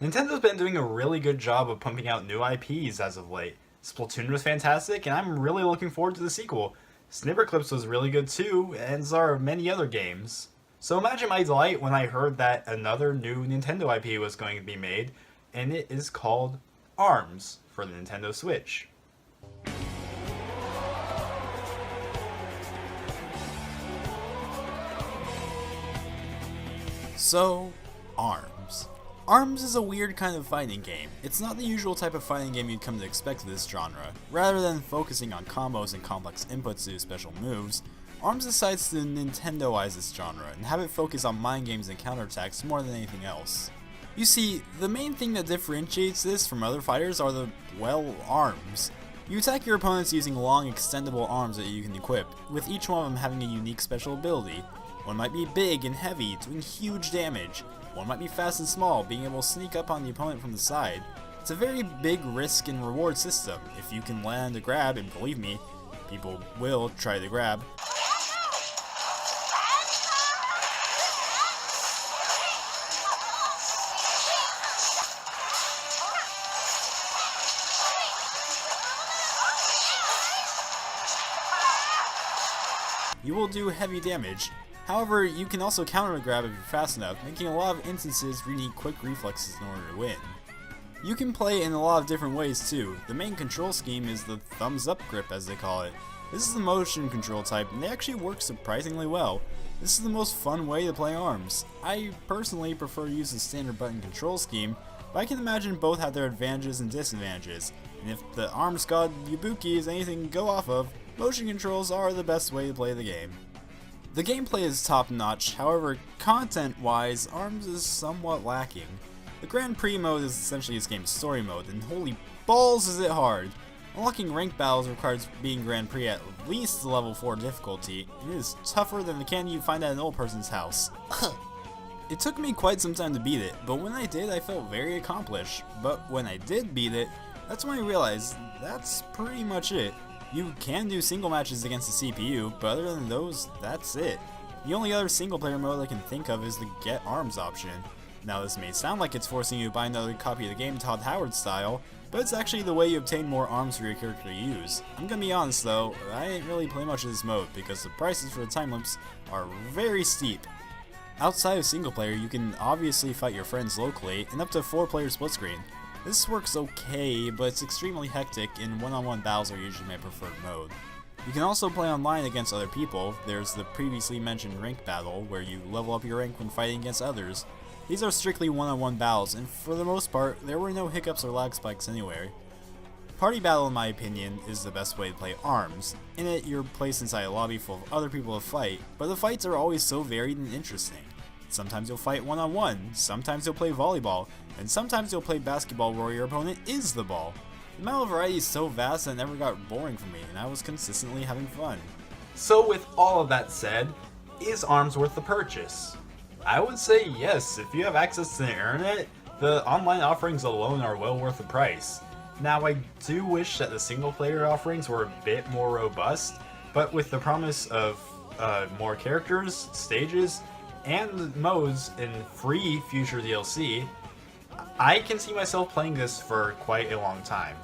Nintendo's been doing a really good job of pumping out new IPs as of late. Splatoon was fantastic, and I'm really looking forward to the sequel. Snipperclips was really good too, and so are many other games. So imagine my delight when I heard that another new Nintendo IP was going to be made, and it is called ARMS for the Nintendo Switch. So, ARMS. ARMS is a weird kind of fighting game. It's not the usual type of fighting game you'd come to expect of this genre. Rather than focusing on combos and complex inputs to do special moves, ARMS decides to Nintendoize this genre and have it focus on mind games and counterattacks more than anything else. You see, the main thing that differentiates this from other fighters are the, well, arms. You attack your opponents using long, extendable arms that you can equip, with each one of them having a unique special ability. One might be big and heavy, doing huge damage. One might be fast and small, being able to sneak up on the opponent from the side. It's a very big risk and reward system. If you can land a grab, and believe me, people will try to grab, you will do heavy damage. However, you can also counter a grab if you're fast enough, making a lot of instances where you need quick reflexes in order to win. You can play in a lot of different ways too. The main control scheme is the thumbs up grip, as they call it. This is the motion control type, and they actually work surprisingly well. This is the most fun way to play ARMS. I personally prefer to use the standard button control scheme, but I can imagine both have their advantages and disadvantages, and if the ARMS god Yabuki is anything to go off of, motion controls are the best way to play the game. The gameplay is top notch, however, content-wise, ARMS is somewhat lacking. The Grand Prix mode is essentially this game's story mode, and holy balls is it hard! Unlocking ranked battles requires being Grand Prix at least level 4 difficulty, and it is tougher than the candy you find at an old person's house. It took me quite some time to beat it, but when I did I felt very accomplished. But when I did beat it, that's when I realized that's pretty much it. You can do single matches against the CPU, but other than those, that's it. The only other single player mode I can think of is the Get Arms option. Now this may sound like it's forcing you to buy another copy of the game Todd Howard style, but it's actually the way you obtain more arms for your character to use. I'm gonna be honest though, I didn't really play much of this mode because the prices for the time limits are very steep. Outside of single player, you can obviously fight your friends locally, and up to 4-player split screen. This works okay, but it's extremely hectic, and one-on-one battles are usually my preferred mode. You can also play online against other people. There's the previously mentioned rank battle, where you level up your rank when fighting against others. These are strictly one-on-one battles, and for the most part, there were no hiccups or lag spikes anywhere. Party battle, in my opinion, is the best way to play ARMS. In it, you're placed inside a lobby full of other people to fight, but the fights are always so varied and interesting. Sometimes you'll fight one-on-one, sometimes you'll play volleyball, and sometimes you'll play basketball where your opponent is the ball. The amount of variety is so vast that it never got boring for me, and I was consistently having fun. So with all of that said, is ARMS worth the purchase? I would say yes. If you have access to the internet, the online offerings alone are well worth the price. Now I do wish that the single player offerings were a bit more robust, but with the promise of more characters, stages, and modes in free future DLC, I can see myself playing this for quite a long time.